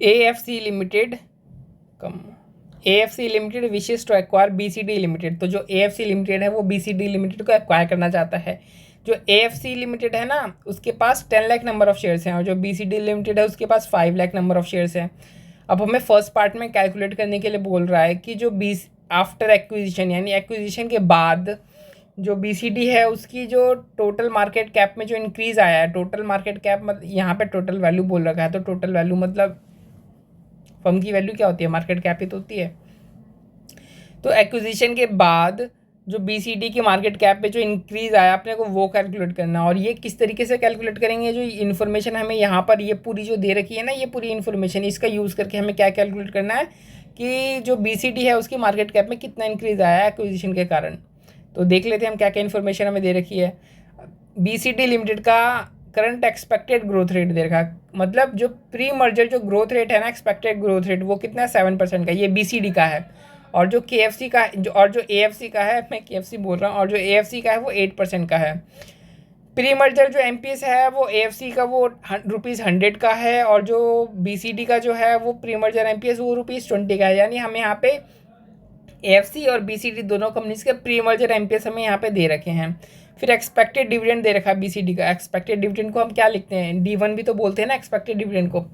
AFC limited cum AFC limited wishes to acquire BCD limited. तो जो AFC limited है वो BCD लिमिटेड को एक्वायर करना चाहता है। जो AFC लिमिटेड है ना उसके पास 10 लाख नंबर ऑफ शेयर्स हैं और जो BCD लिमिटेड है उसके पास 5 लाख नंबर ऑफ शेयर्स हैं। अब हमें फर्स्ट पार्ट में कैलकुलेट करने के लिए बोल रहा है कि जो आफ्टर एक्विजिशन यानी एक्विजिशन के बाद जो BCD है उसकी जो टोटल मार्केट कैप में जो इंक्रीज़ आया है, टोटल मार्केट कैप मतलब यहाँ पे टोटल वैल्यू बोल रखा है, तो टोटल वैल्यू मतलब फर्म की वैल्यू क्या होती है, मार्केट कैप ही तो होती है। तो एक्विजिशन के बाद जो BCD की मार्केट कैप पे जो इंक्रीज़ आया अपने को वो कैलकुलेट करना। और ये किस तरीके से कैलकुलेट करेंगे, जो इन्फॉर्मेशन हमें यहाँ पर ये पूरी जो दे रखी है ना, ये पूरी इन्फॉर्मेशन इसका यूज़ करके हमें क्या कैलकुलेट करना है कि जो BCD है उसकी मार्केट कैप में कितना इंक्रीज़ आया है एक्विजिशन के कारण। तो देख लेते हैं हम क्या क्या इन्फॉर्मेशन हमें दे रखी है। BCD लिमिटेड का करंट एक्सपेक्टेड ग्रोथ रेट दे रखा है, मतलब जो प्री मर्जर जो ग्रोथ रेट है ना, एक्सपेक्टेड ग्रोथ रेट वो कितना है 7% का, ये BCD का है। और जो KFC का और जो AFC का है, मैं KFC बोल रहा हूँ, और जो AFC का है वो 8% का है। प्री मर्जर जो MPS है वो AFC का वो ₹100 का है और जो BCD का जो है वो प्री मर्जर MPS वो ₹20 का है। यानी हमें यहाँ पे AFC और BCD दोनों कंपनीज के प्री मर्जर MPS हमें यहाँ पे दे रखे हैं। फिर एक्सपेक्टेड डिविडेंड दे रखा है BCD का। एक्सपेक्टेड डिविडेंड को हम क्या लिखते हैं, D1 भी तो बोलते हैं ना एक्सपेक्टेड डिविडेंड को।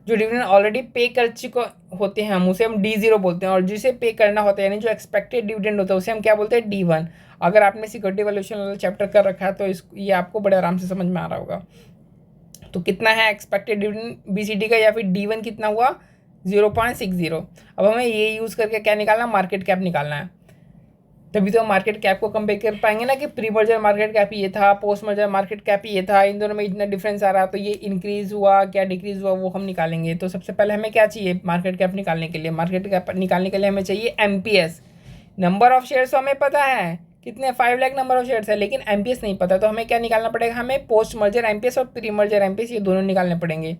जो डिविडेंड ऑलरेडी पे कर चुके होते हैं हम उसे हम D0 बोलते हैं, और जिसे पे करना होता है यानी जो एक्सपेक्टेड डिविडेंड होता है उसे हम क्या बोलते हैं D1। अगर आपने सिक्योरिटी वैल्यूएशन वाला चैप्टर कर रखा है तो ये आपको बड़े आराम से समझ में आ रहा होगा। तो कितना है एक्सपेक्टेड डिविडेंड BCD का, या फिर D1 कितना हुआ 0.60। अब हमें ये यूज़ करके क्या निकालना, मार्केट कैप निकालना है। तभी तो हम मार्केट कैप को कंपेयर कर पाएंगे ना कि प्री मर्जर मार्केट कैप ये था, पोस्ट मर्जर मार्केट कैप ये था, इन दोनों में इतना डिफरेंस आ रहा, तो ये इंक्रीज़ हुआ क्या डिक्रीज़ हुआ वो हम निकालेंगे। तो सबसे पहले हमें क्या चाहिए मार्केट कैप निकालने के लिए, मार्केट कैप निकालने के लिए हमें चाहिए MPS। नंबर ऑफ शेयर्स तो हमें पता है कितने 5 लाख नंबर ऑफ शेयर्स है, लेकिन MPS नहीं पता। तो हमें क्या निकालना पड़ेगा, हमें पोस्ट मर्जर MPS और प्री मर्जर MPS ये दोनों निकालने पड़ेंगे।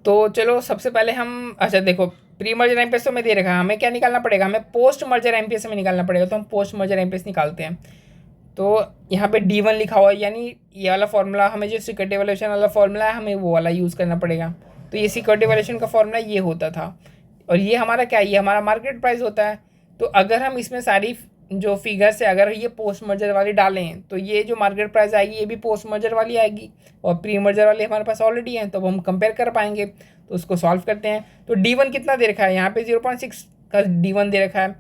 तो चलो सबसे पहले हम, अच्छा देखो प्री मर्जर MPS तो हमें दे रखा है, हमें क्या निकालना पड़ेगा, हमें पोस्ट मर्जर MPS हमें निकालना पड़ेगा। तो हम पोस्ट मर्जर MPS निकालते हैं। तो यहाँ पे D1 लिखा हुआ है, यानी ये वाला फॉर्मूला हमें जो सिक्योरिटी वैल्यूएशन वाला फॉर्मूला है हमें वो वाला यूज़ करना पड़ेगा। तो ये सिक्योरिटी वैल्यूएशन का फॉर्मूला ये होता था, और ये हमारा क्या, ये हमारा मार्केट प्राइस होता है। तो अगर हम इसमें सारी जो फिगर्स है अगर ये पोस्ट मर्जर वाली डालें तो ये जो मार्केट प्राइस आएगी ये भी पोस्ट मर्जर वाली आएगी, और प्री मर्जर वाली हमारे पास ऑलरेडी है, तो हम कंपेयर कर पाएंगे। तो उसको सॉल्व करते हैं। तो D1 कितना दे रखा है, यहाँ पे 0.6 का D1 दे रखा है।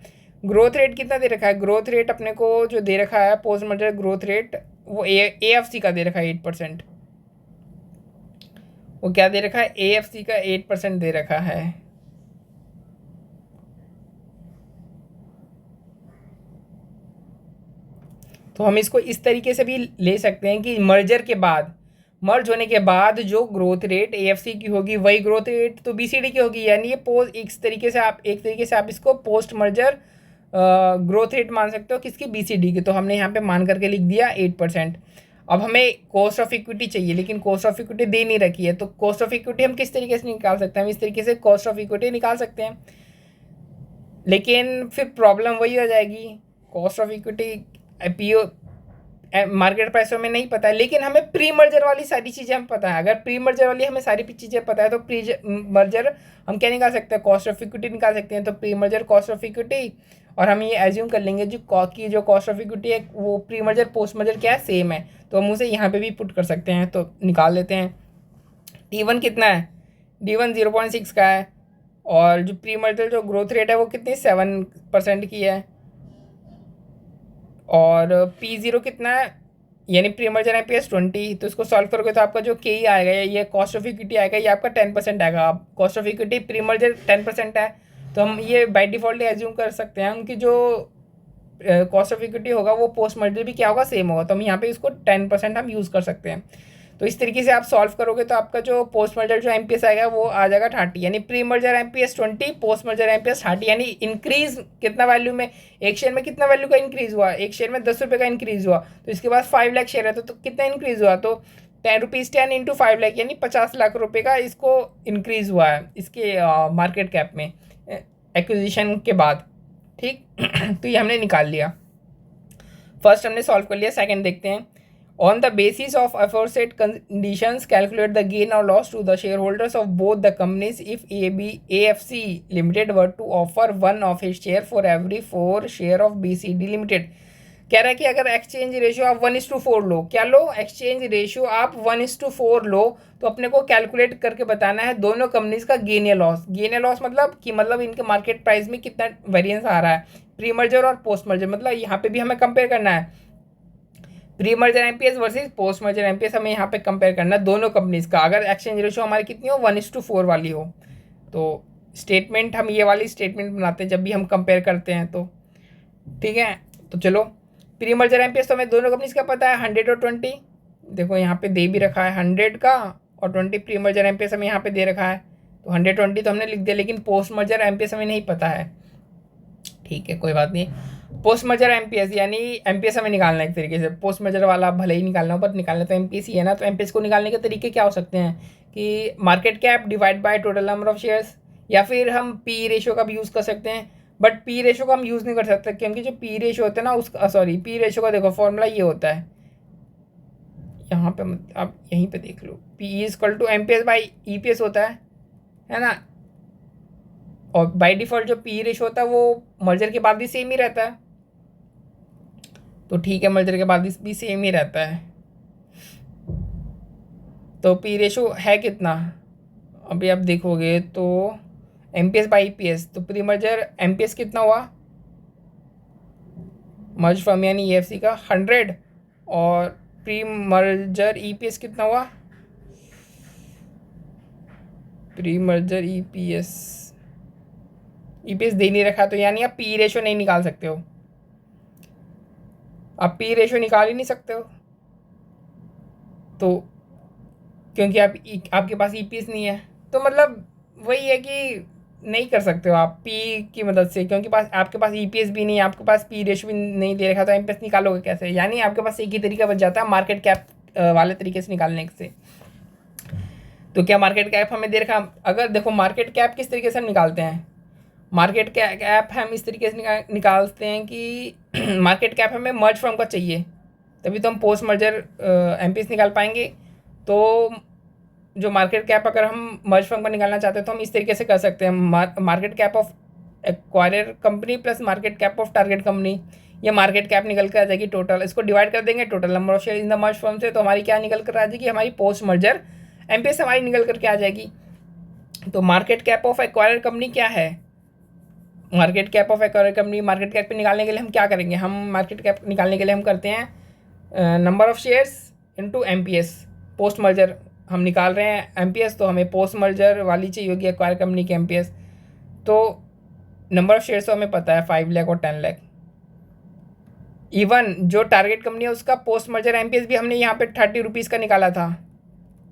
ग्रोथ रेट कितना दे रखा है, ग्रोथ रेट अपने को जो दे रखा है पोस्ट मर्जर ग्रोथ रेट वो AFC का दे रखा है 8%। वो क्या दे रखा है, AFC का 8% दे रखा है। तो हम इसको इस तरीके से भी ले सकते हैं कि मर्जर के बाद, मर्ज होने के बाद जो ग्रोथ रेट AFC की होगी वही ग्रोथ रेट तो BCD की होगी। यानी ये पोस्ट एक तरीके से आप इसको पोस्ट मर्जर ग्रोथ रेट मान सकते हो किसकी, BCD की। तो हमने यहाँ पे मान करके लिख दिया 8%। अब हमें कॉस्ट ऑफ इक्विटी चाहिए, लेकिन कॉस्ट ऑफ इक्विटी दे नहीं रखी है। तो कॉस्ट ऑफ इक्विटी हम किस तरीके से निकाल सकते हैं, हम इस तरीके से कॉस्ट ऑफ इक्विटी निकाल सकते हैं, लेकिन फिर प्रॉब्लम वही हो जाएगी, cost of equity PO market price हमें नहीं पता है, लेकिन हमें प्री मर्जर वाली सारी चीज़ें हम पता है। अगर प्री मर्जर वाली हमें सारी चीज़ें पता है तो प्री मर्जर हम क्या निकाल सकते हैं, कॉस्ट ऑफ इक्विटी निकाल सकते हैं। तो pre merger cost of equity, और हम ये एज्यूम कर लेंगे जो कॉस्ट ऑफ इक्विटी है वो प्री मर्जर पोस्ट मर्जर क्या है, सेम है। तो हम उसे यहाँ पे भी पुट कर सकते हैं। तो निकाल लेते हैं। D1 कितना है, D1 0.6 का है, और जो प्री मर्जर जो ग्रोथ रेट है वो कितनी 7% की है, और P0 कितना है यानी प्री मर्जर MPS 20। तो इसको सॉल्व करोगे तो आपका जो KE आएगा ये कॉस्ट ऑफ इक्विटी आएगा, ये आपका 10% आएगा। आप cost of equity pre merger 10% है, तो हम ये बाय डिफ़ॉल्ट एज्यूम कर सकते हैं हम कि जो कॉस्ट ऑफ इक्विटी होगा वो पोस्ट मर्जर भी क्या होगा, सेम होगा। तो हम यहाँ पे इसको 10% हम यूज़ कर सकते हैं। तो इस तरीके से आप सॉल्व करोगे तो आपका जो पोस्ट मर्जर जो MPS आएगा वो आ जाएगा 30, यानी pre merger MPS 20, post merger MPS 30। यानी इंक्रीज कितना वैल्यू में, एक शेयर में कितना वैल्यू का इंक्रीज़ हुआ, एक शेयर में 10 रुपये का इंक्रीज़ हुआ। तो इसके बाद 5 लाख शेयर है तो कितना इंक्रीज़ हुआ, तो 10 रुपीज़ 10 इंटू 5 लाख यानी 50 लाख रुपये का इसको इंक्रीज़ हुआ है इसके मार्केट कैप में एक्विजिशन के बाद। ठीक तो ये हमने निकाल लिया, फर्स्ट हमने सॉल्व कर लिया। सेकंड देखते हैं। On the basis of aforesaid conditions, calculate the gain or loss to the shareholders of both the companies if AFC Limited were to offer one of its share for every 4 share of BCD Limited. कह रहा है कि अगर exchange ratio आप 1:4 लो, क्या लो, exchange ratio आप 1:4 लो, तो अपने को कैलकुलेट करके बताना है दोनों कंपनीज का गेन या लॉस। गेन या लॉस मतलब कि मतलब इनके मार्केट प्राइस में कितना वेरिएंस आ रहा है, प्री मर्जर और पोस्ट मर्जर, मतलब यहाँ पे भी हमें कंपेयर करना है pre merger MPS versus post merger MPS, हमें यहाँ पे कंपेयर करना है दोनों कंपनीज का। अगर एक्सचेंज रेशियो हमारी कितनी हो, 1:4 वाली हो, तो स्टेटमेंट हम ये वाली स्टेटमेंट बनाते हैं जब भी हम कंपेयर करते हैं तो, ठीक है। तो चलो, प्री मर्जर एमपीएस तो हमें दोनों कंपनीज का पता है, 100 और 20, देखो यहाँ पे दे भी रखा है 100 का, और 20 प्री मर्जर एमपीएस हमें यहाँ पे दे रखा है, तो 120 तो हमने लिख दिया, लेकिन पोस्ट मर्जर एमपीएस हमें नहीं पता है, ठीक है, कोई बात नहीं। पोस्ट मर्जर एमपीएस यानी एमपीएस हमें निकालना है एक तरीके से, पोस्ट मर्जर वाला भले ही निकालना हो पर निकालना तो एमपीएस ही है ना। तो एमपीएस को निकालने के तरीके क्या हो सकते हैं कि market cap divide by total number of shares, या फिर हम पी रेशियो का भी यूज़ कर सकते हैं, बट पी रेशियो का हम यूज़ नहीं कर सकते क्योंकि जो पी रेशियो होता है ना उसका, सॉरी, पी रेशियो का देखो फॉर्मूला ये होता है, यहाँ पे आप यहीं पे देख लो, P equal to MPS by EPS होता है ना, और बाय डिफ़ॉल्ट जो पी रेशियो होता है वो मर्जर के बाद भी सेम ही रहता है, तो ठीक है, मर्जर के बाद भी सेम ही रहता है। तो पी रेशियो है कितना, अभी आप देखोगे तो एमपीएस बाई ईपीएस, तो प्री मर्जर एमपीएस कितना हुआ, मर्ज फर्म यानी ईएफसी का 100, और प्री मर्जर ईपीएस कितना हुआ, प्री मर्जर ईपीएस दे नहीं रखा, तो यानी आप पी रेशियो नहीं निकाल सकते हो, आप पी रेशियो निकाल ही नहीं सकते हो, तो क्योंकि आपके पास ईपीएस नहीं है, तो मतलब वही है कि नहीं कर सकते हो आप पी की मदद से, क्योंकि आपके पास ईपीएस भी नहीं है, आपके पास पी रेशियो भी नहीं दे रखा, तो एमपीएस निकालोगे कैसे, यानी आपके पास एक ही तरीका बच जाता है मार्केट कैप वाले तरीके से निकालने से। तो क्या मार्केट कैप हमें दे रखा, अगर देखो मार्केट कैप किस तरीके से हम निकालते हैं, मार्केट कैप हम इस तरीके से निकालते हैं कि मार्केट कैप हमें मर्ज फर्म का चाहिए, तभी तो हम पोस्ट मर्जर एमपीएस निकाल पाएंगे। तो जो मार्केट कैप अगर हम मर्ज फर्म का निकालना चाहते हैं तो हम इस तरीके से कर सकते हैं, market cap of acquirer company plus market cap of target company, ये मार्केट कैप निकल कर आ जाएगी टोटल, इसको डिवाइड कर देंगे total number of share in the merge firm से, तो हमारी क्या निकल कर आ जाएगी, हमारी पोस्ट मर्जर एमपीएस हमारी निकल करके आ जाएगी। तो market cap of acquirer company क्या है, market cap of acquirer company, market cap पे निकालने के लिए हम क्या करेंगे, हम मार्केट कैप निकालने के लिए हम करते हैं number of shares into MPS, post merger हम निकाल रहे हैं एमपीएस, तो हमें पोस्ट मर्जर वाली चाहिए होगी एक्वायर कंपनी की एमपीएस, तो नंबर ऑफ शेयर्स तो हमें पता है 5 लाख और 10 लाख, इवन जो टारगेट कंपनी है उसका पोस्ट मर्जर एमपीएस भी हमने यहाँ पे 30 रुपीज़ का निकाला था,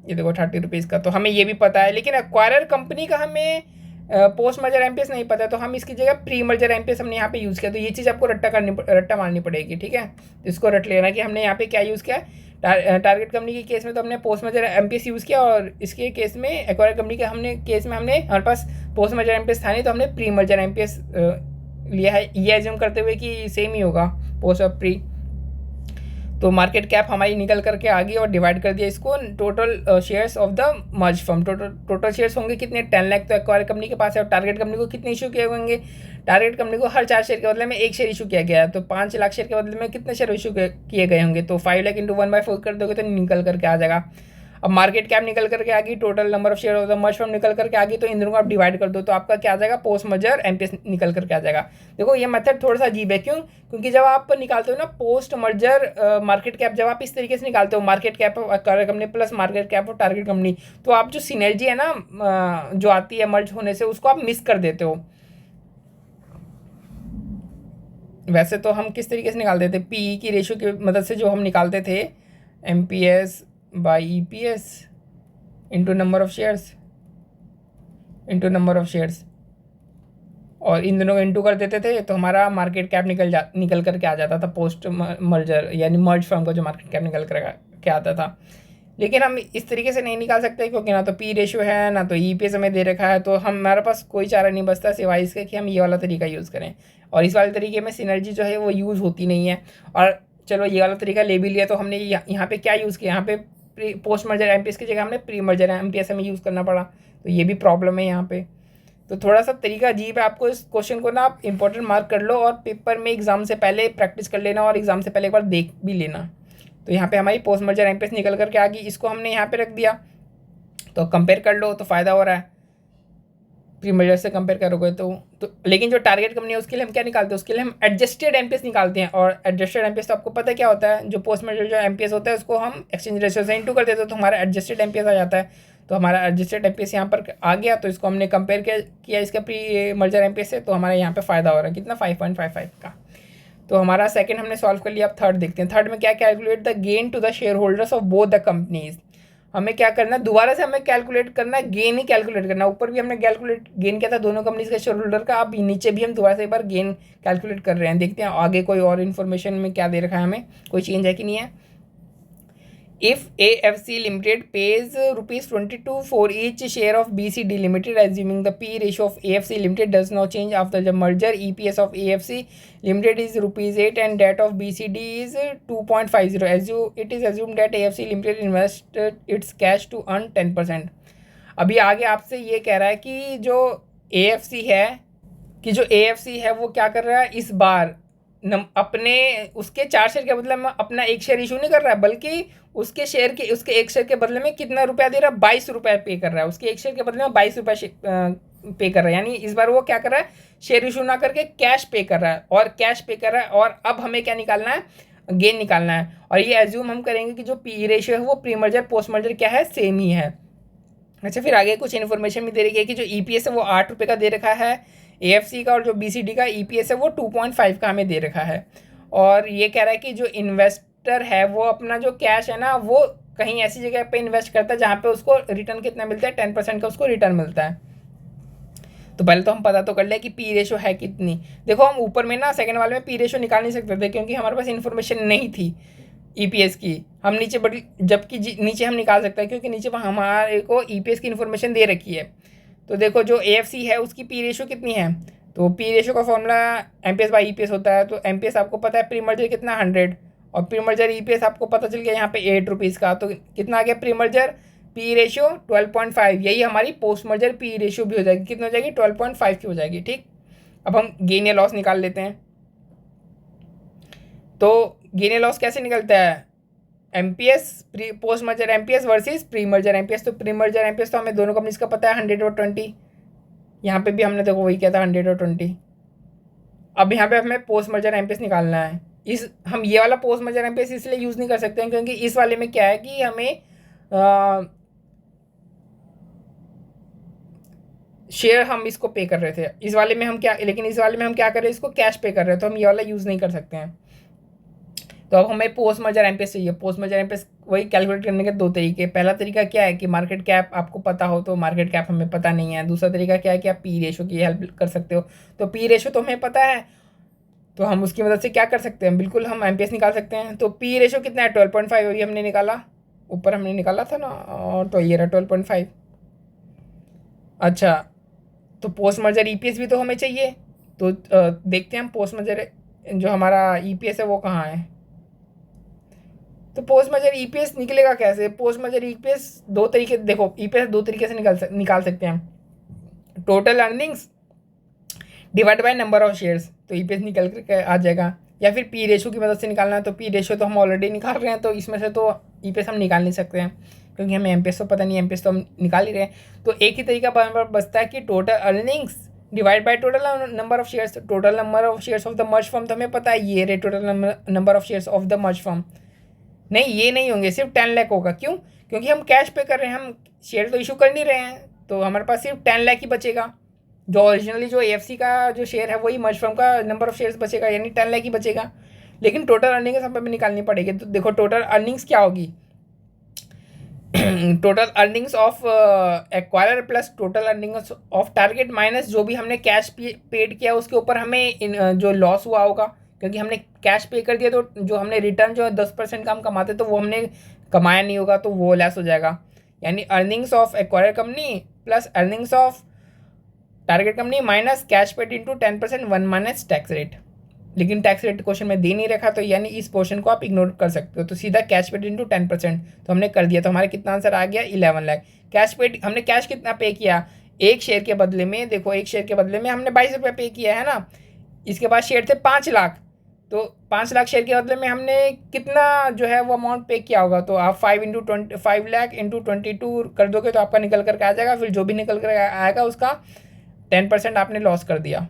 ये देखो 30 रुपीज़ का, तो हमें ये भी पता है, लेकिन एक्वायरर कंपनी का हमें पोस्ट मर्जर एमपीएस नहीं पता, तो हम इसकी जगह प्री मर्जर एमपीएस हमने यहाँ पे यूज़ किया, तो ये चीज़ आपको रट्टा मारनी पड़ेगी, ठीक है, इसको रट लेना कि हमने यहाँ पे क्या यूज़ किया, टारगेट कंपनी के केस में तो हमने पोस्ट मर्जर एमपीएस यूज़ किया, और इसके केस में एक्वायर कंपनी के केस में हमारे पास पोस्ट मर्जर एमपीएस था नहीं, तो हमने प्री मर्जर एमपीएस लिया है, ये एज्यूम करते हुए कि सेम ही होगा पोस्ट और प्री। तो मार्केट कैप हमारी निकल करके आ गई और डिवाइड कर दिया इसको total shares of the merge firm, total shares होंगे कितने, 10 लाख तो एक्वायर कंपनी के पास है, और टारगेट कंपनी को कितने इशू किए होंगे, टारगेट कंपनी को हर 4 शेयर के बदले में 1 शेयर इशू किया गया है, तो 5 लाख शेयर के बदले में कितने शेयर इशू किए गए होंगे, तो 5 लाख इंटू 1/4 कर दोगे तो निकल करके आ जाएगा। अब मार्केट कैप निकल करके आ गई, total number of share of the merge firm निकल करके आ गई, तो इन दोनों को आप डिवाइड कर दो तो आपका क्या आ जाएगा, पोस्ट मर्जर एमपीएस निकल करके आ जाएगा। देखो ये मेथड थोड़ा सा अजीब है, क्यों, क्योंकि जब आप निकालते हो ना पोस्ट मर्जर मार्केट कैप, जब आप इस तरीके से निकालते हो market cap of acquire company plus market cap of target company, तो आप जो सिनर्जी है ना जो आती है मर्ज होने से, उसको आप मिस कर देते हो। वैसे तो हम किस तरीके से निकालते थे, पी की रेशियो की मदद से जो हम निकालते थे, MPS by EPS into number of shares और इन दोनों को इंटू कर देते थे, तो हमारा मार्केट कैप निकल करके आ जाता था पोस्ट मर्जर यानी मर्ज फर्म का जो मार्केट कैप निकल कर के आता था। लेकिन हम इस तरीके से नहीं निकाल सकते क्योंकि ना तो पी रेशियो है ना तो ईपीएस हमें दे रखा है, तो हमारे पास कोई चारा नहीं बचता सिवाय इसके कि हम ये वाला तरीका यूज़ करें, और इस वाले तरीके में सिनर्जी जो है वो यूज़ होती नहीं है। और चलो ये वाला तरीका ले भी लिया, तो हमने यहाँ पे क्या यूज़ किया, यहाँ पे पोस्ट मर्जर एमपीएस की जगह हमने प्री मर्जर एमपीएस हमें यूज़ करना पड़ा, तो ये भी प्रॉब्लम है यहाँ पे। तो थोड़ा सा तरीका अजीब है, आपको इस क्वेश्चन को ना आप इंपॉर्टेंट मार्क कर लो और पेपर में एग्जाम से पहले प्रैक्टिस कर लेना और एग्जाम से पहले एक बार देख भी लेना। तो यहाँ पे हमारी पोस्ट मर्जर एमपीएस निकल करके आ गई, इसको हमने यहाँ पे रख दिया, तो कंपेयर कर लो तो फ़ायदा हो रहा है। प्री मर्जर से कंपेयर करोगे तो लेकिन जो टारगेट कंपनी है उसके लिए हम क्या निकालते हैं, उसके लिए हम एडजस्टेड एमपीएस निकालते हैं। और एडजस्टेड एमपीएस तो आपको पता है क्या होता है, जो पोस्ट मर्जर जो एमपीएस होता है उसको हम एक्सचेंज रेशियो से इनटू कर देते हैं, तो हमारा एडजस्टेड एमपीएस आ जाता है। तो हमारा एडजस्टेड एमपीएस यहाँ पर आ गया, तो इसको हमने कंपेयर किया इसका प्री मर्जर एमपीएस से, तो हमारे यहाँ पे फ़ायदा हो रहा है कितना 5.55 का। तो हमारा सेकंड हमने सॉल्व कर लिया। अब थर्ड देखते हैं, थर्ड में क्या, calculate the gain to the shareholders of both the companies. हमें क्या करना है, दोबारा से हमें कैलकुलेट करना है, गेन ही कैलकुलेट करना है। ऊपर भी हमने कैलकुलेट गेन किया था दोनों कंपनीज के शेयर होल्डर का, अब नीचे भी हम दोबारा से एक बार गेन कैलकुलेट कर रहे हैं। देखते हैं आगे कोई और इन्फॉर्मेशन में क्या दे रखा है, हमें कोई चेंज है कि नहीं है। If AFC Limited pays ₹22 for each share of BCD Limited, assuming the P ratio of AFC Limited does not change after the merger, EPS of AFC Limited is ₹8 and that of BCD is 2.50. It is assumed that AFC Limited invested its cash to earn 10%. अभी आगे आपसे ये कह रहा है कि जो AFC है वो क्या कर रहा है इस बार, अपने उसके 4 शेयर के बदले में अपना 1 शेयर इशू नहीं कर रहा है, बल्कि उसके एक शेयर के बदले में कितना रुपया दे रहा है, 22 रुपये पे कर रहा है। उसके 1 शेयर के बदले में 22 रुपये पे कर रहा है, यानी इस बार वो क्या कर रहा है, शेयर इशू ना करके कैश पे कर रहा है, और अब हमें क्या निकालना है, गेन निकालना है। और ये एज्यूम हम करेंगे कि जो पी रेशियो है वो प्री मर्जर पोस्ट मर्जर क्या है, सेम ही है। अच्छा, फिर आगे कुछ इन्फॉर्मेशन भी दे रही है कि जो ईपीएस है वो 8 रुपये का दे रखा है एएफसी का, और जो बीसीडी का ईपीएस है वो 2.5 का हमें दे रखा है। और ये कह रहा है कि जो इन्वेस्टर है वो अपना जो कैश है ना वो कहीं ऐसी जगह पे इन्वेस्ट करता है जहाँ पे उसको रिटर्न कितना मिलता है, 10% का उसको रिटर्न मिलता है। तो पहले तो हम पता तो कर ले कि पी रेशो है कितनी। देखो हम ऊपर में ना सेकंड वाले में पी रेशो निकाल नहीं सकते थे क्योंकि हमारे पास इन्फॉर्मेशन नहीं थी ईपीएस की। हम नीचे जबकि नीचे हम निकाल सकते हैं क्योंकि नीचे हमारे को ईपीएस की इन्फॉर्मेशन दे रखी है। तो देखो जो एएफसी है उसकी पी रेशो कितनी है, तो पी रेशो का फॉर्मूला एमपीएस बाई ईपीएस होता है। तो एमपीएस आपको पता है प्री मर्जर कितना 100, और प्री मर्जर ईपीएस आपको पता चल गया यहाँ पे 8 रुपीज़ का। तो कितना आ गया प्री मर्जर पी रेशियो 12.5। यही हमारी पोस्ट मर्जर पी रेशियो भी हो जाएगी, कितनी हो जाएगी 12.5 की हो जाएगी। ठीक, अब हम गेन या लॉस निकाल लेते हैं। तो गेन या लॉस कैसे निकलता है, MPS pre post merger MPS versus pre merger MPS. तो प्री मर्जर एमपीएस तो हमें दोनों कंपनीज का पता है 100 और 20, यहाँ पे भी हमने देखो वही किया था 100 और 20। अब यहाँ पे हमें पोस्ट मर्जर एमपीएस निकालना है। हम ये वाला पोस्ट मर्जर एमपीएस इसलिए यूज़ नहीं कर सकते हैं क्योंकि इस वाले में क्या है कि हमें शेयर हम इसको पे कर रहे थे, इस वाले में हम क्या कर रहे हैं, इसको कैश पे कर रहे हैं, तो हम ये वाला यूज़ नहीं कर सकते हैं। तो अब हमें पोस्ट मर्जर एमपीएस चाहिए। पोस्ट मर्जर एमपीएस वही कैलकुलेट करने के 2 तरीके। पहला तरीका क्या है कि मार्केट कैप आपको पता हो, तो मार्केट कैप हमें पता नहीं है। दूसरा तरीका क्या है कि आप पी रेशो की हेल्प कर सकते हो। तो पी रेशो तो हमें पता है, तो हम उसकी मदद से क्या कर सकते हैं, बिल्कुल हम एमपीएस निकाल सकते हैं। तो पी रेशो कितना है 12.5, वही हमने निकाला, ऊपर हमने निकाला था ना, और तो ये रहा 12.5। अच्छा, तो पोस्ट मर्जर ईपीएस भी तो हमें चाहिए। तो देखते हैं हम पोस्ट मर्जर जो हमारा ईपीएस है वो कहाँ है। तो पोस्ट मर्जर ईपीएस निकलेगा कैसे, पोस्ट मर्जर ईपीएस 2 तरीके, देखो ईपीएस 2 तरीके से निकाल सकते हैं हम। Total earnings divide by number of shares, तो ईपीएस निकल कर आ जाएगा। या फिर पी रेशो की मदद से निकालना है, तो पी रेशो तो हम ऑलरेडी निकाल रहे हैं, तो इसमें से तो ईपीएस हम निकाल नहीं सकते हैं क्योंकि हमें एमपीएस तो पता नहीं है, एमपीएस तो हम निकाल ही रहे हैं। तो एक ही तरीका बचता है कि total earnings divide by total number of shares. Total number of shares of the merge firm तो हमें पता है ये रे, total number of shares of the merge firm. नहीं, ये नहीं होंगे, सिर्फ 10 लाख होगा। क्यों, क्योंकि हम कैश पे कर रहे हैं, हम शेयर तो इशू कर नहीं रहे हैं, तो हमारे पास सिर्फ 10 लाख ही बचेगा। जो ओरिजिनली जो एएफसी का जो शेयर है वही मर्ज फर्म का नंबर ऑफ शेयर्स बचेगा, यानी 10 लाख ही बचेगा। लेकिन टोटल अर्निंग्स हमें निकालनी पड़ेगी। तो देखो टोटल अर्निंग्स क्या होगी, total earnings of acquirer plus total earnings of target minus जो भी हमने कैश पेड किया उसके ऊपर हमें जो लॉस हुआ होगा, क्योंकि हमने कैश पे कर दिया तो जो हमने रिटर्न जो है 10% का हम कमाते तो वो हमने कमाया नहीं होगा, तो वो लेस हो जाएगा। यानी earnings of acquire company plus earnings of target company minus cash paid into 10% 1 minus tax rate. लेकिन टैक्स रेट क्वेश्चन में दे नहीं रखा, तो यानी इस पोर्शन को आप इग्नोर कर सकते हो। तो सीधा कैश पेड इंटू 10%, तो हमने कर दिया। तो हमारा कितना आंसर आ गया 11 लाख। कैश पेड, हमने कैश कितना पे किया, एक शेयर के बदले में, देखो एक शेयर के बदले में हमने 22 रुपये पे किया है ना। इसके बाद शेयर थे 5 लाख, तो 5 लाख शेयर के बदले में हमने कितना जो है वो अमाउंट पे किया होगा। तो आप 5 लाख इंटू 22 कर दोगे तो आपका निकल करके आ जाएगा। फिर जो भी निकल कर आएगा उसका 10% आपने लॉस कर दिया,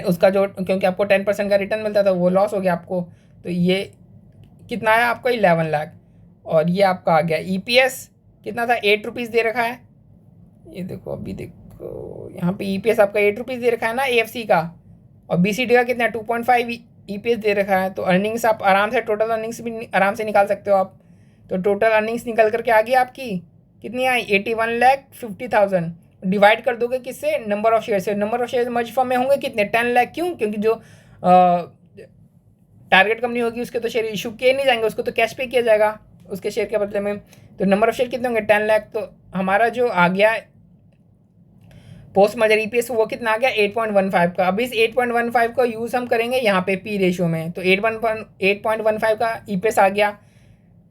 उसका जो, क्योंकि आपको 10% का रिटर्न मिलता था वो लॉस हो गया आपको। तो ये कितना आया आपको 11 लाख। और ये आपका आ गया EPS कितना था, 8 रुपीज़ दे रखा है। ये देखो, अभी देखो यहाँ पे EPS आपका 8 रुपीज़ दे रखा है ना AFC का, और BCD का कितना 2.5 EPS दे रखा है। तो अर्निंग्स आप आराम से, टोटल अर्निंग्स भी आराम से निकाल सकते हो आप। तो टोटल अर्निंग्स निकल करके आ गई आपकी कितनी आई, 81,50,000। डिवाइड कर दोगे किससे, नंबर ऑफ शेयर से। Number of share merge form में होंगे कितने, 10 लाख। क्यों, क्योंकि जो टारगेट कंपनी होगी उसके तो शेयर इशू किए नहीं जाएंगे, उसको तो कैश पे किया जाएगा उसके शेयर के बदले में। तो नंबर ऑफ शेयर कितने होंगे, 10 लाख। तो हमारा जो आ गया पोस्ट मर्जर EPS वो कितना आ गया 8.15 का। अब इस 8.15 का यूज़ हम करेंगे यहाँ पे P रेशो में। तो 8.15 का EPS आ गया।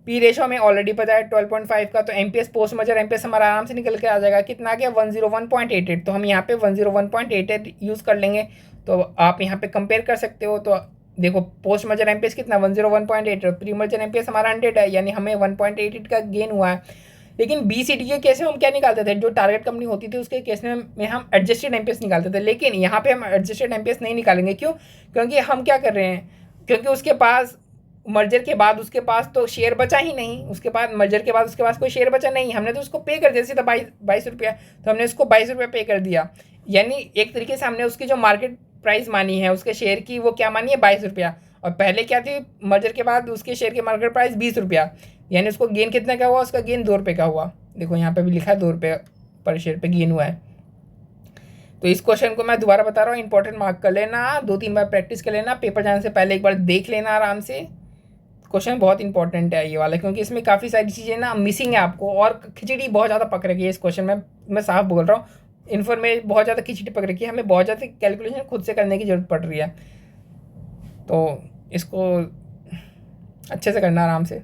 P रेशो हमें ऑलरेडी पता है 12.5 का। तो MPS पोस्ट मर्जर MPS हमारा आराम से निकल के आ जाएगा। कितना आ गया 101.88। तो हम यहाँ पे 101.88 यूज़ कर लेंगे। तो आप यहाँ पे कंपेयर कर सकते हो। तो देखो पोस्ट मर्जर MPS कितना 101.8, प्री मर्जर MPS हमारा 100 है, यानी हमें 1.88 का गेन हुआ है। लेकिन BCD के केस में हम क्या निकालते थे, जो टारगेट कंपनी होती थी उसके केस में हम एडजस्टेड MPS निकालते थे। लेकिन यहाँ पे हम एडजस्टेड MPS नहीं निकालेंगे। क्यों, क्योंकि हम क्या कर रहे हैं, क्योंकि उसके पास मर्जर के बाद उसके पास तो शेयर बचा ही नहीं। उसके बाद मर्जर के बाद उसके पास कोई शेयर बचा नहीं। हमने तो उसको पे कर दिया सीधा 22 रुपया। तो हमने उसको 22 रुपये पे कर दिया, यानी एक तरीके से हमने उसकी जो मार्केट प्राइस मानी है उसके शेयर की, वो क्या मानी है 22 रुपया। और पहले क्या थी, मर्जर के बाद उसके शेयर की मार्केट प्राइस 20 रुपया, यानी उसको गेन कितने का हुआ, उसका गेन 2 रुपये का हुआ। देखो यहाँ पे भी लिखा है 2 रुपये पर शेयर पे गेन हुआ है। तो इस क्वेश्चन को मैं दोबारा बता रहा हूँ, इंपॉर्टेंट मार्क कर लेना, 2-3 बार प्रैक्टिस कर लेना, पेपर जाने से पहले एक बार देख लेना आराम से। क्वेश्चन बहुत इंपॉर्टेंट है ये वाला, क्योंकि इसमें काफ़ी सारी चीज़ें ना मिसिंग है आपको, और खिचड़ी बहुत ज़्यादा पक रखी है इस क्वेश्चन में। मैं साफ बोल रहा हूँ, इन्फॉर्मेशन बहुत ज़्यादा खिचड़ी पक रखी है, हमें बहुत ज़्यादा कैलकुलेशन खुद से करने की ज़रूरत पड़ रही है। तो इसको अच्छे से करना आराम से।